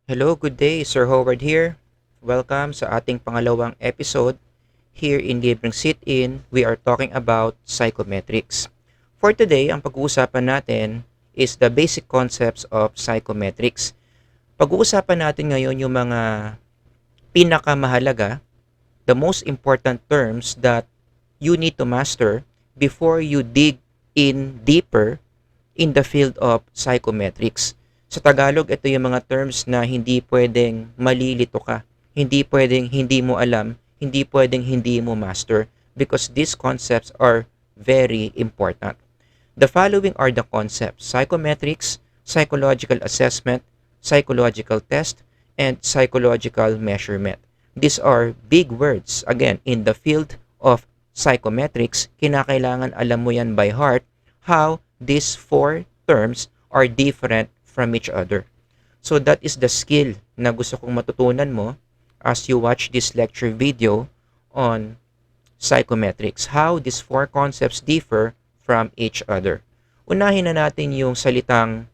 Hello, good day. Sir Howard here. Welcome sa ating pangalawang episode. Here in Libreng Sit-In, we are talking about psychometrics. For today, ang pag-uusapan natin is the basic concepts of psychometrics. Pag-uusapan natin ngayon yung mga pinakamahalaga, the most important terms that you need to master before you dig in deeper in the field of psychometrics. Sa Tagalog, ito yung mga terms na hindi pwedeng malilito ka. Hindi pwedeng hindi mo alam, hindi pwedeng hindi mo master because these concepts are very important. The following are the concepts: psychometrics, psychological assessment, psychological test, and psychological measurement. These are big words. Again, in the field of psychometrics, kinakailangan alam mo yan by heart how these four terms are different from each other. So that is the skill na gusto kong matutunan mo as you watch this lecture video on psychometrics. How these four concepts differ from each other. Unahin na natin yung salitang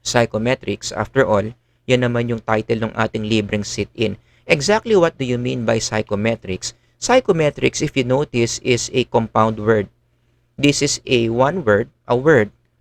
psychometrics. After all, yan naman yung title ng ating libreng sit-in. Exactly what do you mean by psychometrics? Psychometrics, if you notice, is a compound word. This is a word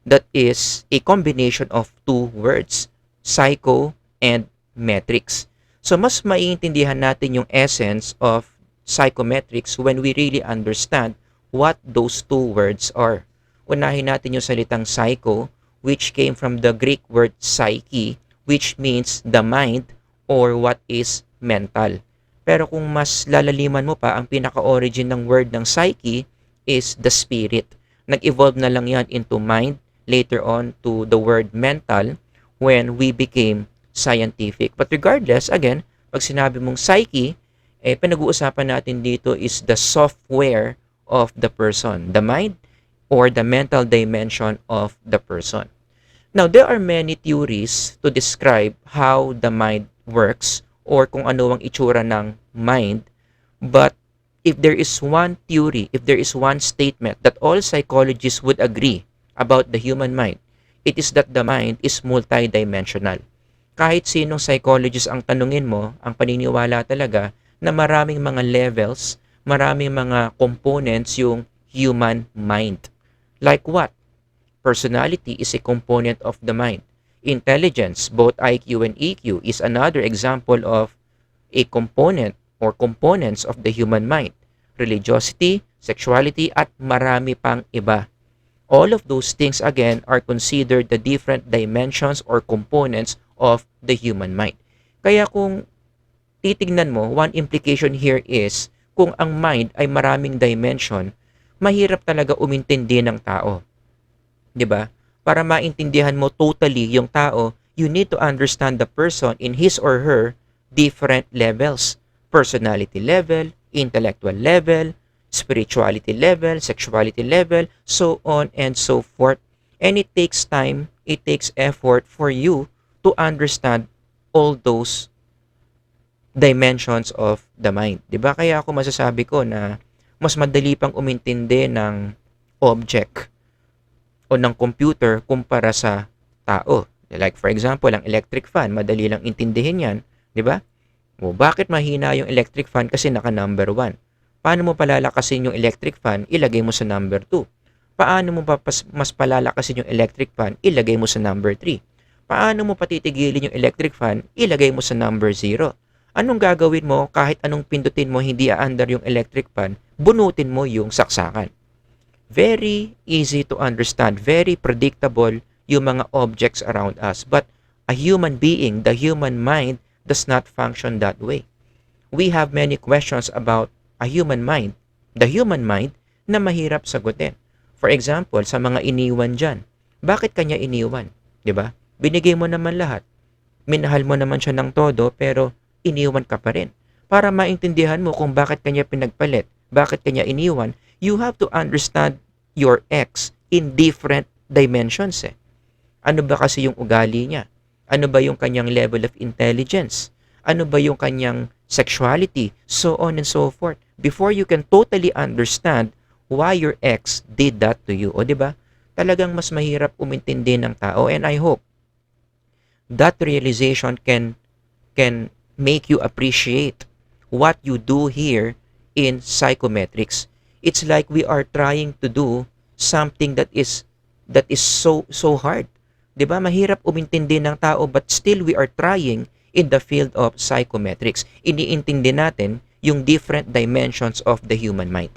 that is a combination of two words, psycho and metrics. So mas maiintindihan natin yung essence of psychometrics when we really understand what those two words are. Unahin natin yung salitang psycho, which came from the Greek word psyche, which means the mind or what is mental. Pero kung mas lalaliman mo pa, ang pinaka-origin ng word ng psyche is the spirit. Nag-evolve na lang yan into mind, later on to the word mental when we became scientific. But regardless, again, pag sinabi mong psyche, pinag-uusapan natin dito is the software of the person, the mind or the mental dimension of the person. Now, there are many theories to describe how the mind works or kung ano ang itsura ng mind. But if there is one theory, if there is one statement that all psychologists would agree about the human mind, it is that the mind is multidimensional. Kahit sinong psychologist ang tanungin mo, ang paniniwala talaga na maraming mga levels, maraming mga components yung human mind. Like what? Personality is a component of the mind. Intelligence, both IQ and EQ, is another example of a component or components of the human mind. Religiosity, sexuality, at marami pang iba. All of those things, again, are considered the different dimensions or components of the human mind. Kaya kung titignan mo, one implication here is, kung ang mind ay maraming dimension, mahirap talaga umintindi ng tao. 'Di ba? Para maintindihan mo totally yung tao, you need to understand the person in his or her different levels. Personality level, intellectual level, spirituality level, sexuality level, so on and so forth. And it takes time, it takes effort for you to understand all those dimensions of the mind. 'Di ba? Kaya ako masasabi ko na mas madali pang umintindi ng object o ng computer kumpara sa tao. Like for example, ang electric fan, madali lang intindihin 'yan, 'di ba? O bakit mahina yung electric fan? Kasi naka number 1. Paano mo palalakasin yung electric fan? Ilagay mo sa number 2. Paano mo mas palalakasin yung electric fan? Ilagay mo sa number 3. Paano mo patitigilin yung electric fan? Ilagay mo sa number 0. Anong gagawin mo kahit anong pindutin mo hindi aandar yung electric fan? Bunutin mo yung saksakan. Very easy to understand, very predictable yung mga objects around us. But a human being, the human mind, does not function that way. We have many questions about a human mind, the human mind, na mahirap sagutin. For example, sa mga iniwan dyan, bakit kanya iniwan? 'Di ba? Binigay mo naman lahat. Minahal mo naman siya ng todo, pero iniwan ka pa rin. Para maintindihan mo kung bakit kanya pinagpalit, bakit kanya iniwan, you have to understand your ex in different dimensions. Ano ba kasi yung ugali niya? Ano ba yung kanyang level of intelligence? Ano ba yung kanyang sexuality? So on and so forth. Before you can totally understand why your ex did that to you. O diba? Talagang mas mahirap umintindi ng tao. And I hope that realization can can make you appreciate what you do here in psychometrics. It's like we are trying to do something that is so hard. 'Di ba? Mahirap umintindi ng tao but still we are trying in the field of psychometrics. Iniintindi natin yung different dimensions of the human mind.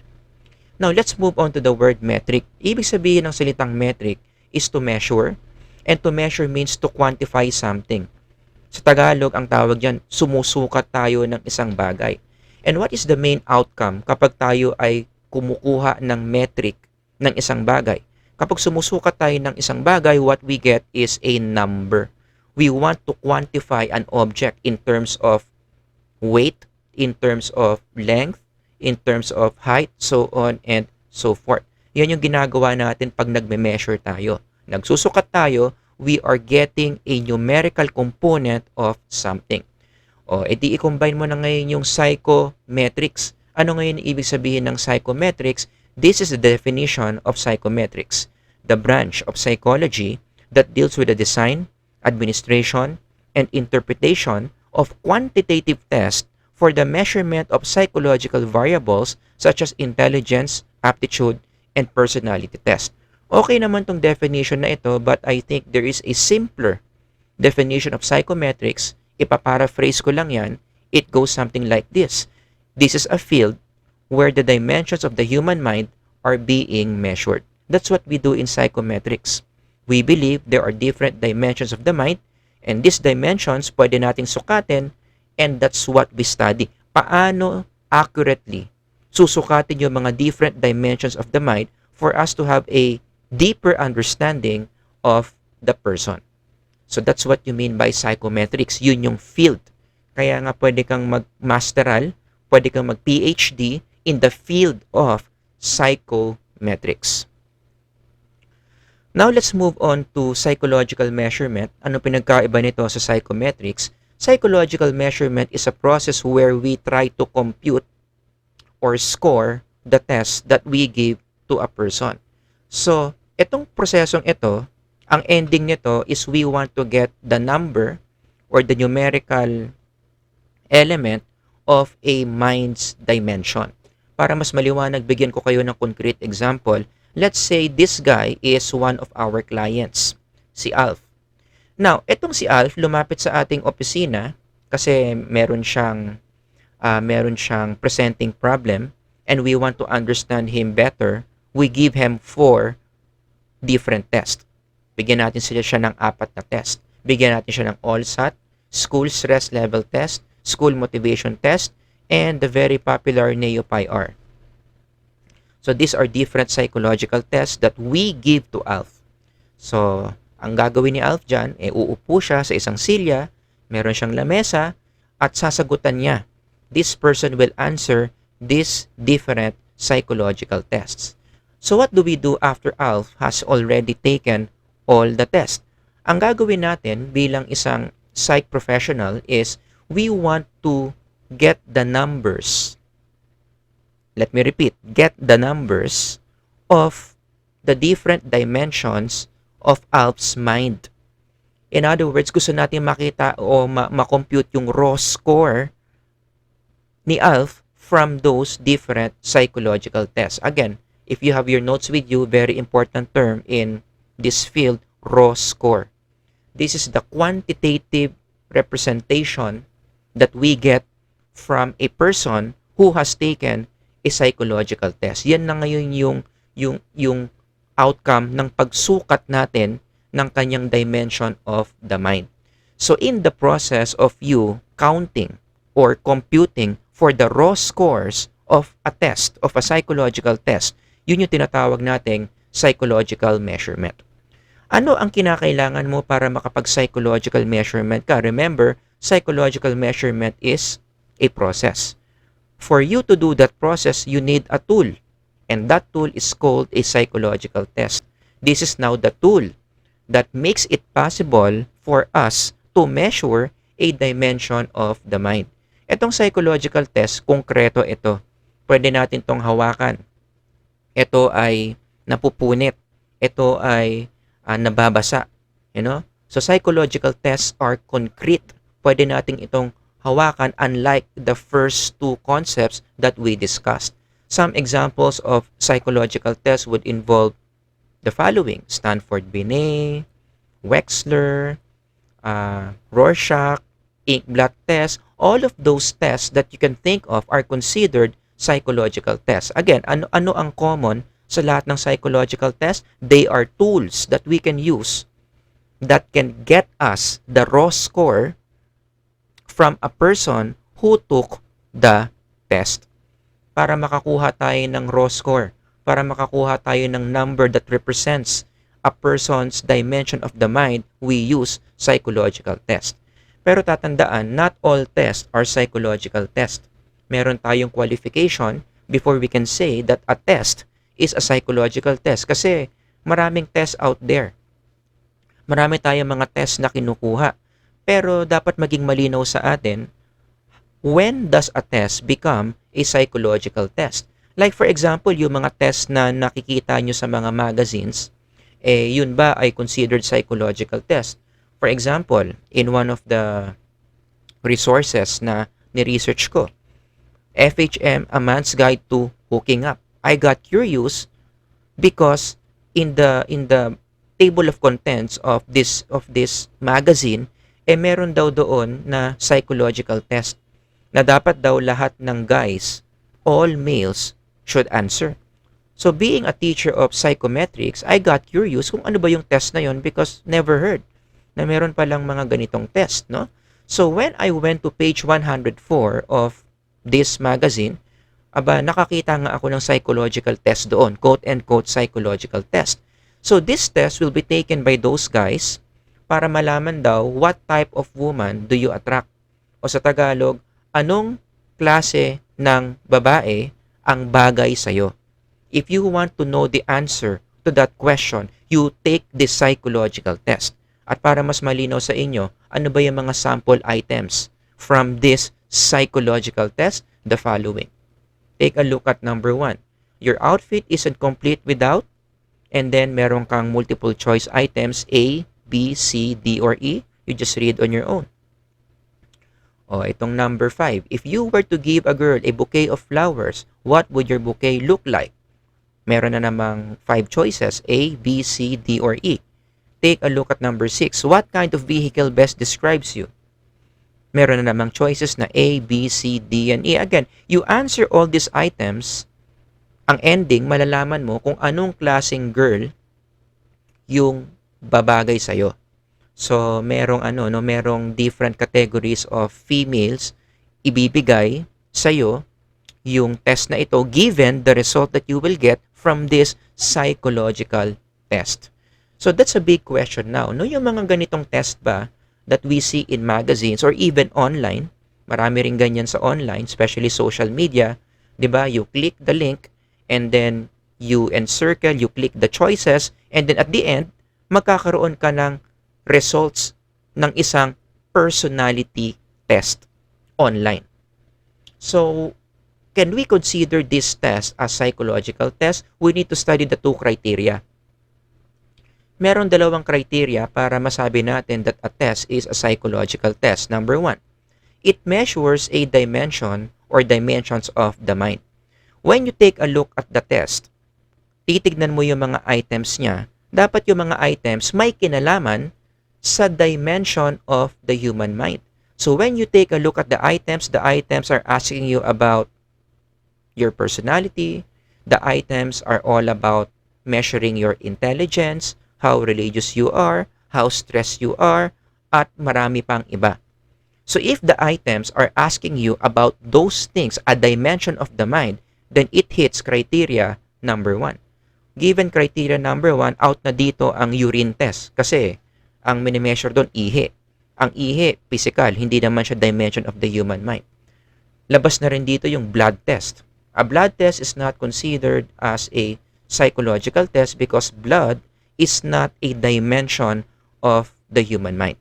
Now, let's move on to the word metric. Ibig sabihin ng salitang metric is to measure, and to measure means to quantify something. Sa Tagalog, ang tawag diyan, sumusukat tayo ng isang bagay. And what is the main outcome kapag tayo ay kumukuha ng metric ng isang bagay? Kapag sumusukat tayo ng isang bagay, what we get is a number. We want to quantify an object in terms of weight, in terms of length, in terms of height, so on and so forth. Yan yung ginagawa natin pag nagme-measure tayo. Nagsusukat tayo, we are getting a numerical component of something. O, edi i-combine mo na ngayon yung psychometrics. Ano ngayon ibig sabihin ng psychometrics? This is the definition of psychometrics, the branch of psychology that deals with the design, administration, and interpretation of quantitative tests for the measurement of psychological variables such as intelligence, aptitude, and personality test. Okay naman tong definition na ito, but I think there is a simpler definition of psychometrics. Ipaparaphrase ko lang yan. It goes something like this. This is a field where the dimensions of the human mind are being measured. That's what we do in psychometrics. We believe there are different dimensions of the mind, and these dimensions pwede nating sukatin, and that's what we study. Paano accurately susukatin yung mga different dimensions of the mind for us to have a deeper understanding of the person. So that's what you mean by psychometrics. Yun yung field. Kaya nga pwede kang mag-masteral, pwede kang mag-PhD in the field of psychometrics. Now let's move on to psychological measurement. Ano pinagkaiba nito sa psychometrics? Psychological measurement is a process where we try to compute or score the test that we give to a person. So, itong prosesong ito, ang ending nito is we want to get the number or the numerical element of a mind's dimension. Para mas maliwanag, bigyan ko kayo ng concrete example. Let's say this guy is one of our clients, si Alf. Now, itong si Alf lumapit sa ating opisina kasi meron siyang presenting problem and we want to understand him better. We give him 4 different tests. Bigyan natin siya ng 4 na test. Bigyan natin siya ng all-sat, school stress level test, school motivation test, and the very popular NEO-PI-R. So these are different psychological tests that we give to Alf. So, ang gagawin ni Alf dyan, uupo siya sa isang silya, meron siyang lamesa, at sasagutan niya. This person will answer these different psychological tests. So what do we do after Alf has already taken all the tests? Ang gagawin natin bilang isang psych professional is we want to get the numbers. Let me repeat, get the numbers of the different dimensions of Alf's mind. In other words, gusto natin makita o ma-compute yung raw score ni Alf from those different psychological tests. Again, if you have your notes with you, very important term in this field, raw score. This is the quantitative representation that we get from a person who has taken a psychological test. Yan na ngayon yung outcome ng pagsukat natin ng kanyang dimension of the mind. So in the process of you counting or computing for the raw scores of a test, of a psychological test, yun yung tinatawag nating psychological measurement. Ano ang kinakailangan mo para makapag-psychological measurement ka? Remember, psychological measurement is a process. For you to do that process, you need a tool. And that tool is called a psychological test. This is now the tool that makes it possible for us to measure a dimension of the mind. Itong psychological test, konkreto ito. Pwede natin itong hawakan. Ito ay napupunit. Ito ay nababasa. You know? So psychological tests are concrete. Pwede natin itong hawakan unlike the first two concepts that we discussed. Some examples of psychological tests would involve the following: Stanford Binet, Wechsler, Rorschach, ink blot test. All of those tests that you can think of are considered psychological tests. Again, ano ang common sa lahat ng psychological tests? They are tools that we can use that can get us the raw score from a person who took the test. Para makakuha tayo ng raw score, para makakuha tayo ng number that represents a person's dimension of the mind, we use psychological test. Pero tatandaan, not all tests are psychological test. Meron tayong qualification before we can say that a test is a psychological test. Kasi maraming tests out there. Marami tayong mga test na kinukuha. Pero dapat maging malinaw sa atin, when does a test become a psychological test? Like for example, yung mga test na nakikita nyo sa mga magazines, yun ba ay considered psychological test? For example, in one of the resources na ni-research ko, FHM, A Man's Guide to Hooking Up. I got curious because in the table of contents of this magazine, meron daw doon na psychological test na dapat daw lahat ng guys, all males, should answer. So being a teacher of psychometrics, I got curious kung ano ba yung test na yon because never heard na meron palang mga ganitong test, no? So when I went to page 104 of this magazine, nakakita nga ako ng psychological test doon, quote-unquote psychological test. So this test will be taken by those guys para malaman daw what type of woman do you attract. O sa Tagalog, anong klase ng babae ang bagay sa'yo. If you want to know the answer to that question, you take this psychological test. At para mas malinaw sa inyo, ano ba yung mga sample items from this psychological test? The following. Take a look at number 1. Your outfit isn't complete without, and then meron kang multiple choice items A, B, C, D, or E. You just read on your own. Itong number 5. If you were to give a girl a bouquet of flowers, what would your bouquet look like? Meron na namang 5 choices, A, B, C, D, or E. Take a look at number 6. What kind of vehicle best describes you? Meron na namang choices na A, B, C, D, and E. Again, you answer all these items, ang ending, malalaman mo kung anong klaseng girl yung babagay sa'yo. So, merong different categories of females ibibigay sa'yo yung test na ito given the result that you will get from this psychological test. So, that's a big question now. No, yung mga ganitong test ba that we see in magazines or even online, marami rin ganyan sa online, especially social media, di ba? You click the link and then you encircle, you click the choices, and then at the end, magkakaroon ka ng results ng isang personality test online. So, can we consider this test as psychological test? We need to study the 2 criteria. Meron 2 criteria para masabi natin that a test is a psychological test. Number 1, it measures a dimension or dimensions of the mind. When you take a look at the test, titignan mo yung mga items niya. Dapat yung mga items may kinalaman sa dimension of the human mind. So when you take a look at the items are asking you about your personality. The items are all about measuring your intelligence, how religious you are, how stressed you are, at marami pang iba. So if the items are asking you about those things, a dimension of the mind, then it hits criteria number 1. Given criteria number 1, out na dito ang urine test. Kasi ang minimeasure doon, ihi. Ang ihi, physical, hindi naman siya dimension of the human mind. Labas na rin dito yung blood test. A blood test is not considered as a psychological test because blood is not a dimension of the human mind.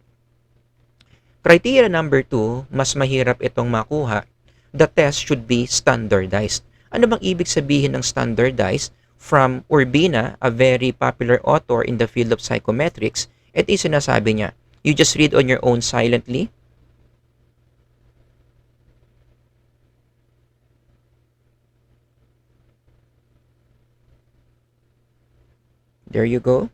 Criteria number 2, mas mahirap itong makuha. The test should be standardized. Ano bang ibig sabihin ng standardized? From Urbina, a very popular author in the field of psychometrics, ito yung sinasabi niya. You just read on your own silently. There you go.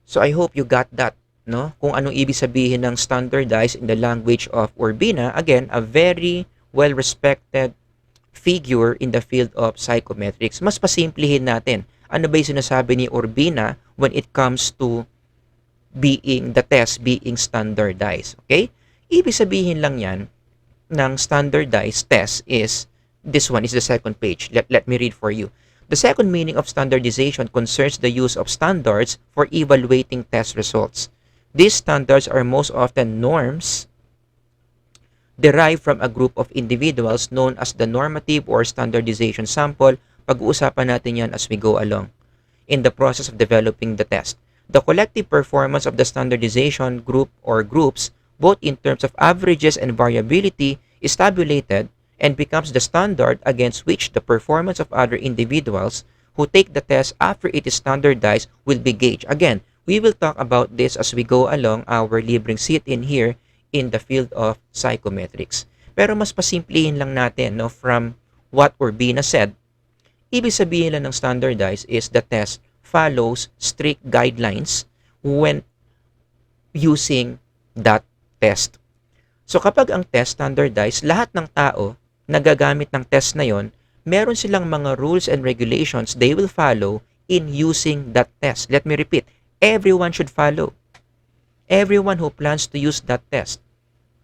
So I hope you got that, no? Kung anong ibig sabihin ng standardized in the language of Urbina. Again, a very well-respected figure in the field of psychometrics. Mas pasimplihin natin. Ano ba yung sinasabi ni Urbina when it comes to being the test being standardized? Okay? Ibig sabihin lang yan ng standardized test is, this one is the second page. Let me read for you. The second meaning of standardization concerns the use of standards for evaluating test results. These standards are most often norms derived from a group of individuals known as the normative or standardization sample. Pag-uusapan natin yan as we go along in the process of developing the test. The collective performance of the standardization group or groups, both in terms of averages and variability, is tabulated and becomes the standard against which the performance of other individuals who take the test after it is standardized will be gauged. Again, we will talk about this as we go along our Libreng sit-in here in the field of psychometrics. Pero mas pasimplihin lang natin, no, from what Urbina said. Ibig sabihin lang ng standardized is the test follows strict guidelines when using that test. So kapag ang test standardized, lahat ng tao nagagamit ng test na yon, meron silang mga rules and regulations they will follow in using that test. Let me repeat, everyone should follow. Everyone who plans to use that test.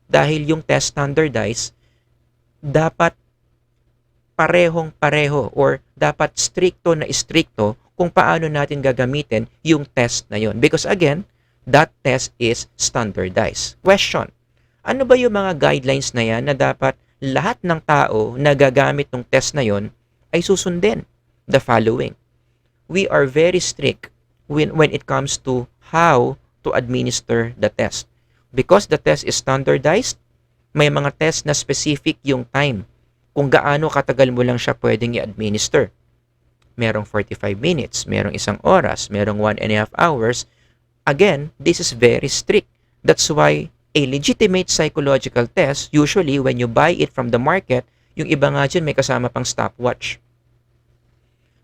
Dahil yung test standardized, dapat parehong-pareho or dapat stricto na stricto kung paano natin gagamitin yung test na yon. Because again, that test is standardized. Question, ano ba yung mga guidelines na yan na dapat lahat ng tao na gagamit ng test na yon ay susundin? The following. We are very strict when it comes to how to administer the test. Because the test is standardized, may mga test na specific yung time kung gaano katagal mo lang siya pwedeng i-administer. Merong 45 minutes, merong 1 oras, merong 1.5 hours. Again, this is very strict. That's why a legitimate psychological test, usually when you buy it from the market, yung iba nga dyan may kasama pang stopwatch.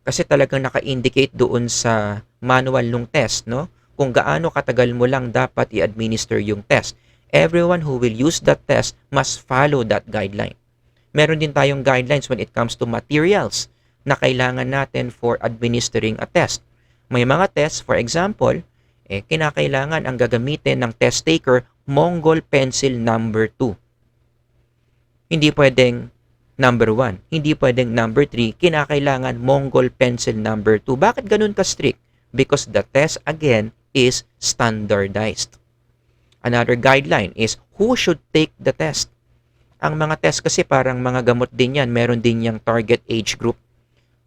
Kasi talagang naka-indicate doon sa manual ng test, no? Kung gaano katagal mo lang dapat i-administer yung test. Everyone who will use that test must follow that guideline. Meron din tayong guidelines when it comes to materials na kailangan natin for administering a test. May mga tests, for example, kinakailangan ang gagamitin ng test taker Mongol pencil number 2. Hindi pwedeng number 1. Hindi pwedeng number 3. Kinakailangan Mongol pencil number 2. Bakit ganun ka strict? Because the test, again, is standardized. Another guideline is who should take the test. Ang mga test kasi parang mga gamot din yan. Meron din yung target age group.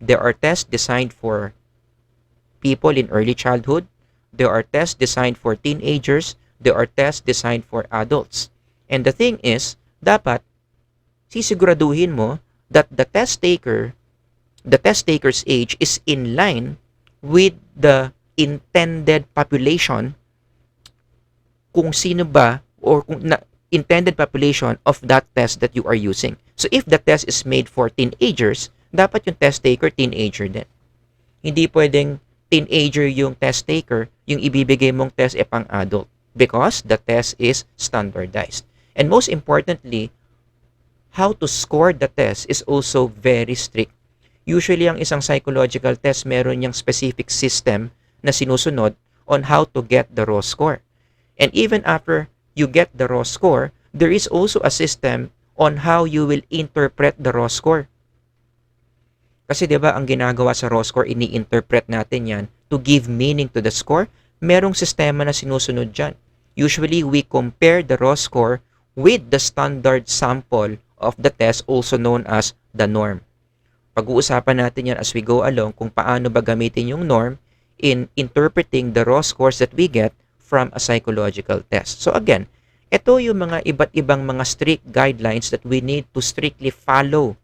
There are tests designed for people in early childhood. There are tests designed for teenagers. There are tests designed for adults. And the thing is, dapat sisiguraduhin mo that the test taker's age is in line with the intended population kung sino ba or kung intended population of that test that you are using. So if the test is made for teenagers, dapat yung test taker teenager din. Hindi pwedeng teenager yung test taker, yung ibibigay mong test pang adult because the test is standardized. And most importantly, how to score the test is also very strict. Usually, ang isang psychological test, meron yung specific system na sinusunod on how to get the raw score. And even after you get the raw score, there is also a system on how you will interpret the raw score. Kasi 'di ba ang ginagawa sa raw score, ini-interpret natin 'yan to give meaning to the score. Merong sistema na sinusunod diyan. Usually, we compare the raw score with the standard sample of the test, also known as the norm. Pag-uusapan natin 'yan as we go along kung paano ba gamitin yung norm in interpreting the raw scores that we get from a psychological test. So again, ito yung mga iba't ibang mga strict guidelines that we need to strictly follow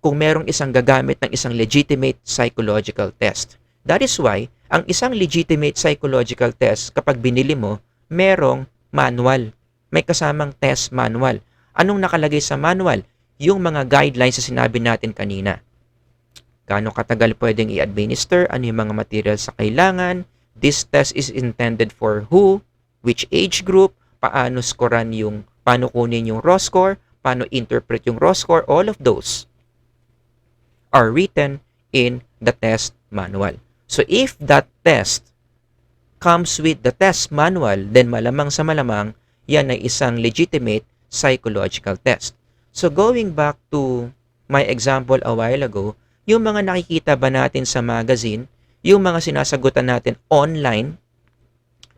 kung merong isang gagamit ng isang legitimate psychological test. That is why, ang isang legitimate psychological test, kapag binili mo, merong manual. May kasamang test manual. Anong nakalagay sa manual? Yung mga guidelines na sinabi natin kanina. Gaano katagal pwedeng i-administer, ano yung mga materials sa kailangan, this test is intended for who, which age group, paano kunin yung raw score, paano interpret yung raw score, all of those are written in the test manual. So if that test comes with the test manual, then malamang sa malamang, yan ay isang legitimate psychological test. So going back to my example a while ago, yung mga nakikita ba natin sa magazine, yung mga sinasagutan natin online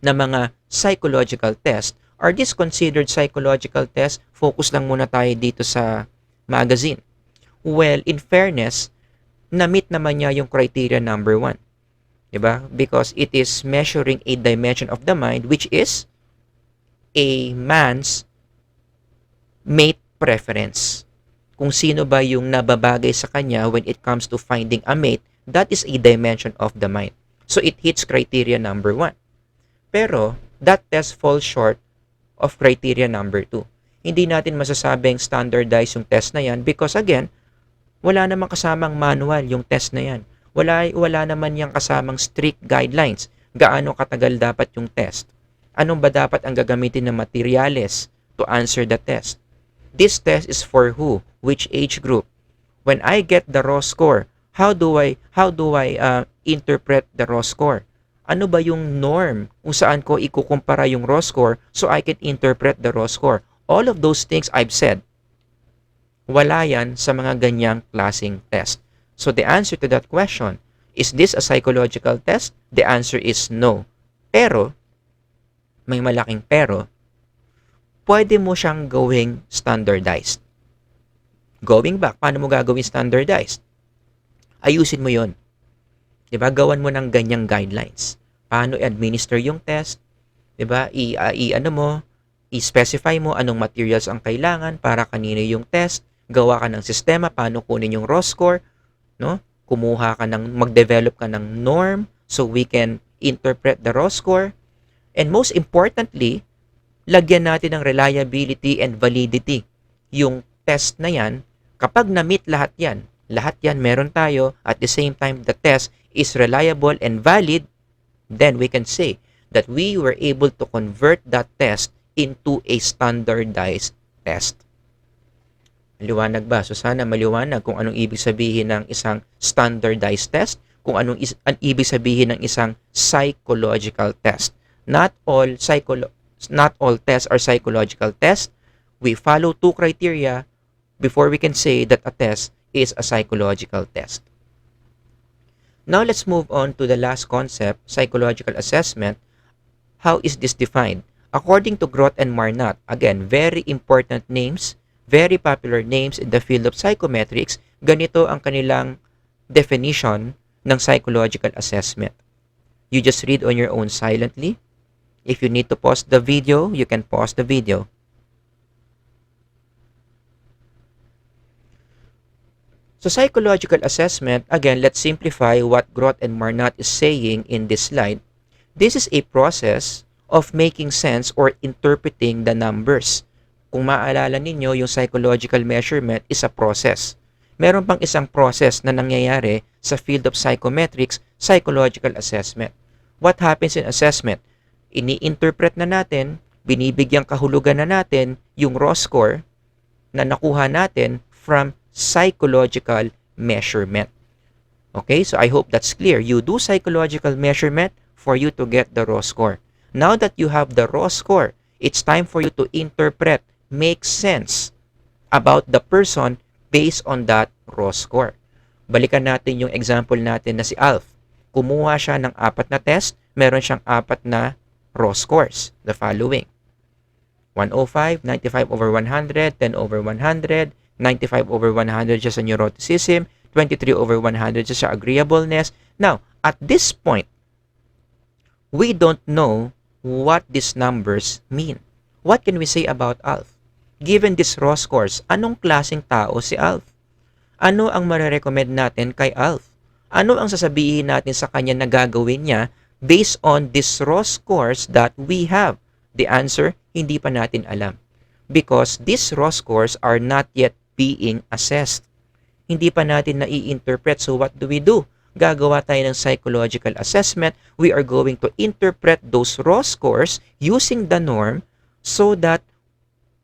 na mga psychological test, are these considered psychological test? Focus lang muna tayo dito sa magazine. Well, in fairness, na-meet naman niya yung criteria number 1. Diba? Because it is measuring a dimension of the mind, which is a man's mate preference. Kung sino ba yung nababagay sa kanya when it comes to finding a mate, that is a dimension of the mind. So it hits criteria number 1. Pero that test falls short of criteria number 2. Hindi natin masasabing standardized yung test na yan because again, wala namang kasamang manual yung test na yan. Wala naman yung kasamang strict guidelines. Gaano katagal dapat yung test? Anong ba dapat ang gagamitin ng materyales to answer the test? This test is for who? Which age group? When I get the raw score, how do I interpret the raw score? Ano ba yung norm kung saan ko ikukumpara yung raw score so I can interpret the raw score? All of those things I've said, wala yan sa mga ganyang klaseng test. So the answer to that question, is this a psychological test? The answer is no. Pero, may malaking pero, pwede mo siyang gawing standardized. Going back, paano mo gagawin standardized? Ayusin mo yon. Diba? Gawan mo ng ganyang guidelines. Paano i-administer yung test? Diba? I-specify mo anong materials ang kailangan para kanino yung test. Gawa ka ng sistema, paano kunin yung raw score. No? Mag-develop ka ng norm so we can interpret the raw score. And most importantly, lagyan natin ng reliability and validity yung test na yan. Kapag na-meet lahat yan meron tayo, at the same time the test is reliable and valid, then we can say that we were able to convert that test into a standardized test. Maliwanag ba? So sana maliwanag kung anong ibig sabihin ng isang standardized test, kung anong ibig sabihin ng isang psychological test. Not all tests are psychological tests. We follow 2 criteria before we can say that a test is a psychological test. Now let's move on to the last concept, psychological assessment. How is this defined? According to Groth and Marnot, again, very important names, very popular names in the field of psychometrics, ganito ang kanilang definition ng psychological assessment. You just read on your own silently. If you need to pause the video, you can pause the video. So psychological assessment, again, let's simplify what Groth and Marnot is saying in this slide. This is a process of making sense or interpreting the numbers. Kung maaalala ninyo, yung psychological measurement is a process. Meron pang isang process na nangyayari sa field of psychometrics, psychological assessment. What happens in assessment? Ini-interpret na natin, binibigyang kahulugan na natin yung raw score na nakuha natin from psychological measurement. Okay, so I hope that's clear. You do psychological measurement for you to get the raw score. Now that you have the raw score, it's time for you to interpret, make sense about the person based on that raw score. Balikan natin yung example natin na si Alf. Kumuha siya ng 4 na test, meron siyang 4 na raw scores. The following: 105, 95 over 100, 10 over 100, 95 over 100 siya sa neuroticism, 23 over 100 siya sa agreeableness. Now, at this point, we don't know what these numbers mean. What can we say about Alf? Given these raw scores, anong klaseng tao si Alf? Ano ang marirecommend natin kay Alf? Ano ang sasabihin natin sa kanya na gagawin niya based on these raw scores that we have? The answer, hindi pa natin alam. because these raw scores are not yet being assessed. Hindi pa natin nai-interpret. So what do? Gagawa tayo ng psychological assessment. We are going to interpret those raw scores using the norm so that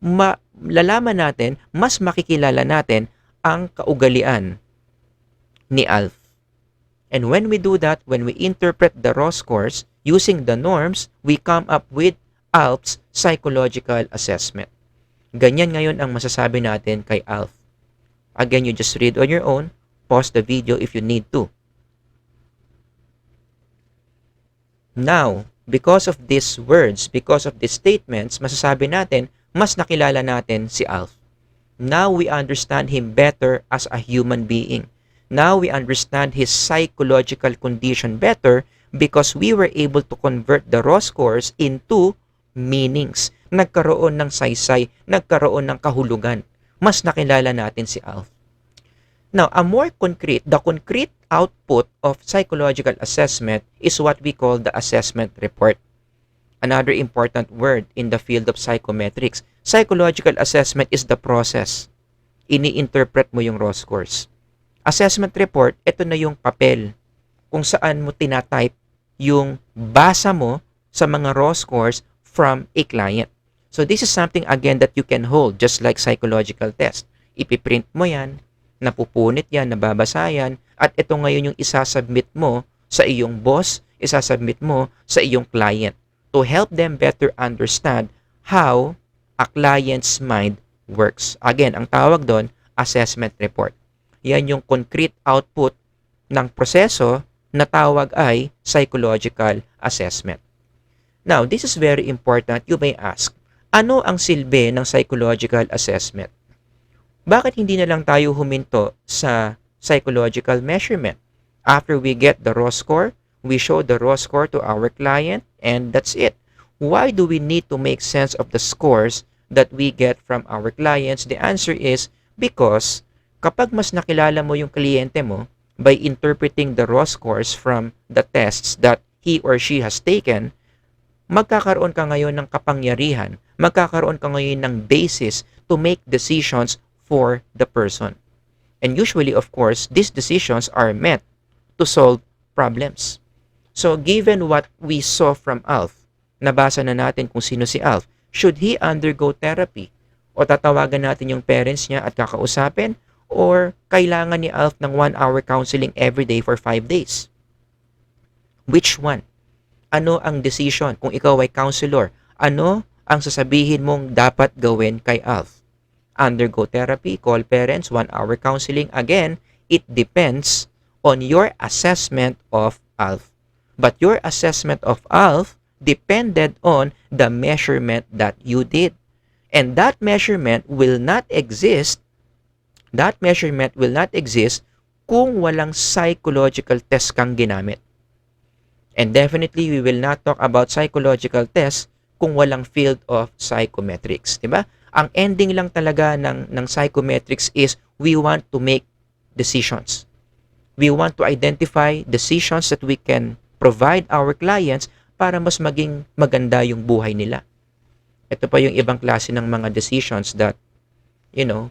malalaman natin, mas makikilala natin ang kaugalian ni Alf. And when we do that, when we interpret the raw scores using the norms, we come up with Alf's psychological assessment. Ganyan ngayon ang masasabi natin kay Alf. Again, you just read on your own. Pause the video if you need to. Now, because of these words, because of these statements, masasabi natin, mas nakilala natin si Alf. Now we understand him better as a human being. Now we understand his psychological condition better because we were able to convert the raw scores into meanings. Nagkaroon ng saysay, nagkaroon ng kahulugan. Mas nakilala natin si Alf. Now, the concrete output of psychological assessment is what we call the assessment report. Another important word in the field of psychometrics. Psychological assessment is the process. Ini-interpret mo yung raw scores. Assessment report, ito na yung papel kung saan mo tinatype yung basa mo sa mga raw scores from a client. So this is something again that you can hold just like psychological test. Ipiprint mo yan, napupunit yan, nababasa yan, at ito ngayon yung isasubmit mo sa iyong boss, isasubmit mo sa iyong client to help them better understand how a client's mind works. Again, ang tawag doon, assessment report. Yan yung concrete output ng proseso na tawag ay psychological assessment. Now, this is very important. You may ask, ano ang silbi ng psychological assessment? Bakit hindi na lang tayo huminto sa psychological measurement? After we get the raw score, we show the raw score to our client and that's it. Why do we need to make sense of the scores that we get from our clients? The answer is because kapag mas nakilala mo yung kliyente mo by interpreting the raw scores from the tests that he or she has taken, magkakaroon ka ngayon ng kapangyarihan, magkakaroon ka ngayon ng basis to make decisions for the person. And usually, of course, these decisions are meant to solve problems. So, given what we saw from Alf, nabasa na natin kung sino si Alf, should he undergo therapy? O tatawagan natin yung parents niya at kakausapin? Or kailangan ni Alf ng 1-hour counseling every day for 5 days? Which one? Ano ang decision kung ikaw ay counselor? Ano ang sasabihin mong dapat gawin kay Alf? Undergo therapy, call parents, 1-hour counseling. Again, it depends on your assessment of Alf. But your assessment of Alf depended on the measurement that you did. And that measurement will not exist kung walang psychological test kang ginamit. And definitely, we will not talk about psychological tests kung walang field of psychometrics. Diba? Ang ending lang talaga ng psychometrics is we want to make decisions. We want to identify decisions that we can provide our clients para mas maging maganda yung buhay nila. Ito pa yung ibang klase ng mga decisions that,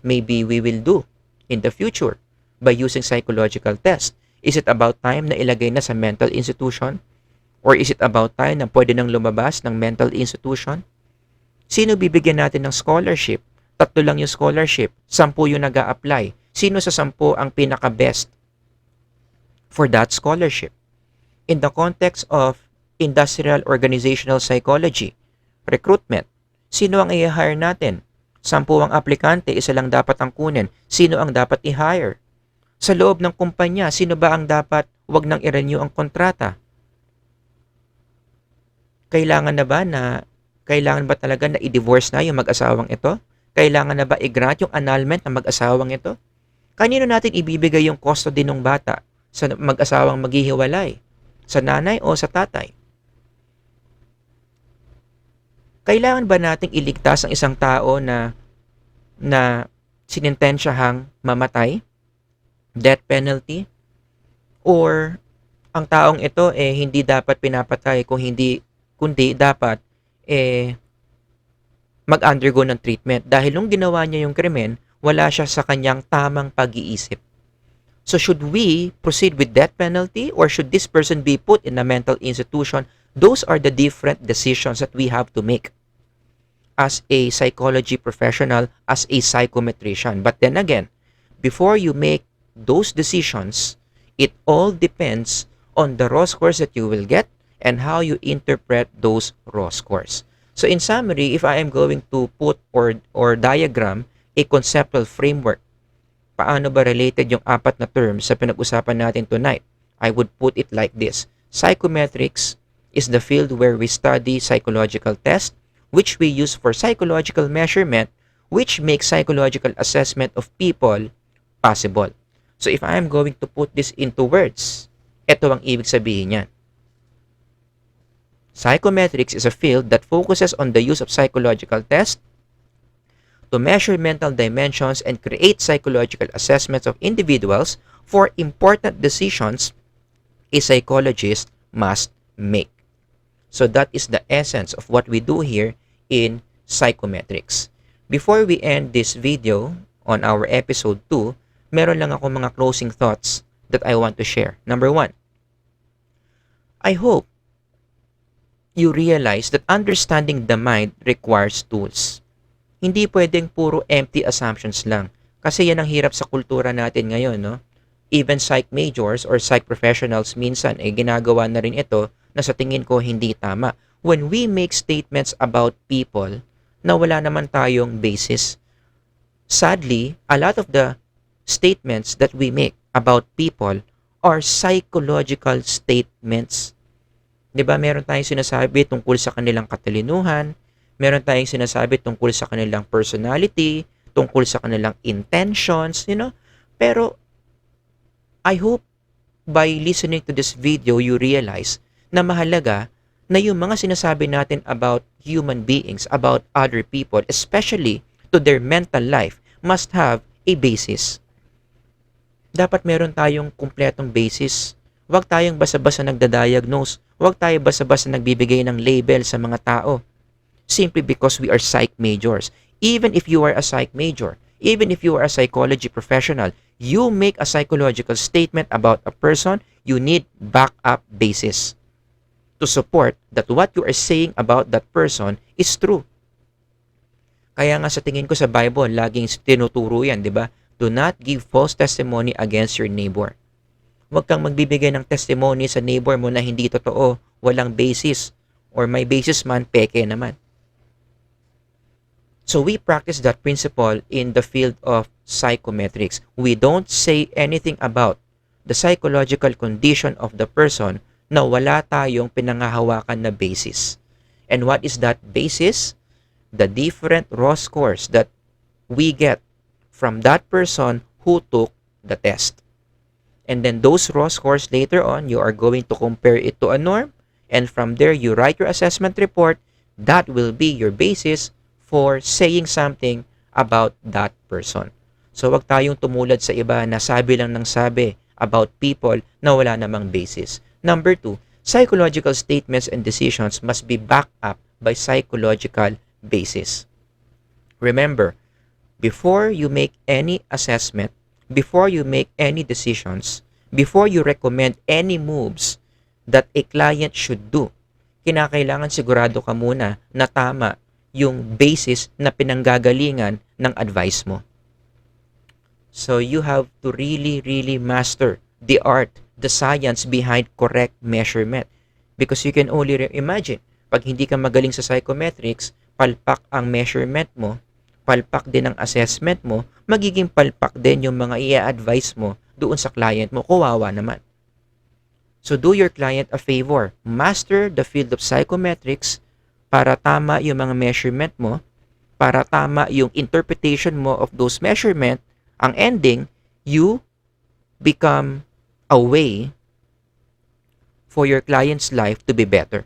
maybe we will do in the future by using psychological tests. Is it about time na ilagay na sa mental institution? Or is it about time na pwede nang lumabas ng mental institution? Sino bibigyan natin ng scholarship? 3 lang yung scholarship. 10 yung nag-a-apply. Sino sa 10 ang pinaka-best for that scholarship? In the context of industrial organizational psychology, recruitment, sino ang i-hire natin? 10 ang aplikante, 1 lang dapat ang kunin. Sino ang dapat i-hire? Sa loob ng kumpanya, sino ba ang dapat wag nang i-renew ang kontrata? Kailangan ba talaga na i-divorce na yung mag-asawang ito? Kailangan na ba i-grant yung annulment ng mag-asawang ito? Kanino natin ibibigay yung custody ng bata sa mag-asawang maghihiwalay? Sa nanay o sa tatay? Kailangan ba nating iligtas ang isang tao na sinintensiyahang mamatay? Death penalty? Or ang taong ito hindi dapat pinapatay kundi dapat mag-undergo ng treatment dahil nung ginawa niya yung krimen, wala siya sa kanyang tamang pag-iisip. So should we proceed with death penalty or should this person be put in a mental institution? Those are the different decisions that we have to make as a psychology professional, as a psychometrician. But then again, before you make those decisions, it all depends on the raw scores that you will get and how you interpret those raw scores. So in summary, if I am going to put or diagram a conceptual framework, paano ba related yung apat na terms sa pinag-usapan natin tonight? I would put it like this. Psychometrics is the field where we study psychological tests, which we use for psychological measurement, which makes psychological assessment of people possible. So if I am going to put this into words, ito ang ibig sabihin niyan. Psychometrics is a field that focuses on the use of psychological tests to measure mental dimensions and create psychological assessments of individuals for important decisions a psychologist must make. So that is the essence of what we do here in psychometrics. Before we end this video on our episode 2, meron lang ako mga closing thoughts that I want to share. Number 1, I hope you realize that understanding the mind requires tools. Hindi pwedeng puro empty assumptions lang. Kasi yan ang hirap sa kultura natin ngayon, no? Even psych majors or psych professionals minsan ginagawa na rin ito na sa tingin ko hindi tama. When we make statements about people na wala naman tayong basis, sadly, a lot of the statements that we make about people are psychological statements. 'Di ba? Meron tayong sinasabi tungkol sa kanilang katalinuhan, meron tayong sinasabi tungkol sa kanilang personality, tungkol sa kanilang intentions, Pero I hope by listening to this video, you realize na mahalaga na yung mga sinasabi natin about human beings, about other people, especially to their mental life, must have a basis. Dapat meron tayong kumpletong basis. Huwag tayong basa-basa nagda-diagnose. Huwag tayo basa-basa nagbibigay ng label sa mga tao. Simply because we are psych majors. Even if you are a psych major, even if you are a psychology professional, you make a psychological statement about a person, you need backup basis to support that what you are saying about that person is true. Kaya nga sa tingin ko sa Bible, laging tinuturo yan, di ba? Do not give false testimony against your neighbor. Huwag kang magbibigay ng testimony sa neighbor mo na hindi totoo, walang basis, or may basis man, peke naman. So we practice that principle in the field of psychometrics. We don't say anything about the psychological condition of the person na wala tayong pinangahawakan na basis. And what is that basis? The different raw scores that we get from that person who took the test. And then those raw scores later on, you are going to compare it to a norm. And from there, you write your assessment report. That will be your basis for saying something about that person. So wag tayong tumulad sa iba na sabi lang ng sabi about people na wala namang basis. Number 2, psychological statements and decisions must be backed up by psychological basis. Remember, before you make any assessment, before you make any decisions, before you recommend any moves that a client should do, kinakailangan sigurado ka muna na tama yung basis na pinanggagalingan ng advice mo. So you have to really, really master the art, the science behind correct measurement. Because you can only imagine, pag hindi ka magaling sa psychometrics, palpak ang measurement mo, palpak din ang assessment mo, magiging palpak din yung mga i-advise mo doon sa client mo, kawawa naman. So do your client a favor, master the field of psychometrics para tama yung mga measurement mo, para tama yung interpretation mo of those measurement. Ang ending, you become a way for your client's life to be better.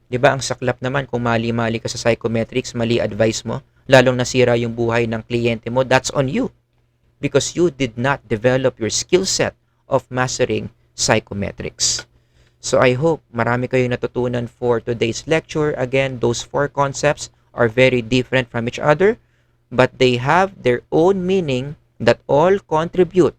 Diba ang saklap naman kung mali-mali ka sa psychometrics, mali advice mo, lalong nasira yung buhay ng kliyente mo, that's on you. Because you did not develop your skill set of mastering psychometrics. So I hope marami kayong natutunan for today's lecture. Again, those 4 concepts are very different from each other, but they have their own meaning that all contribute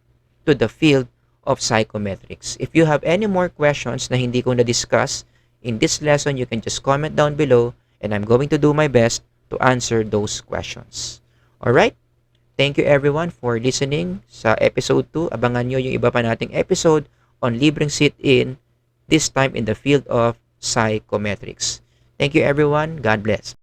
to the field of psychometrics. If you have any more questions na hindi ko na-discuss in this lesson, you can just comment down below and I'm going to do my best to answer those questions. Alright? Thank you everyone for listening sa episode 2. Abangan nyo yung iba pa nating episode on Libreng Sit-In, this time in the field of psychometrics. Thank you everyone. God bless.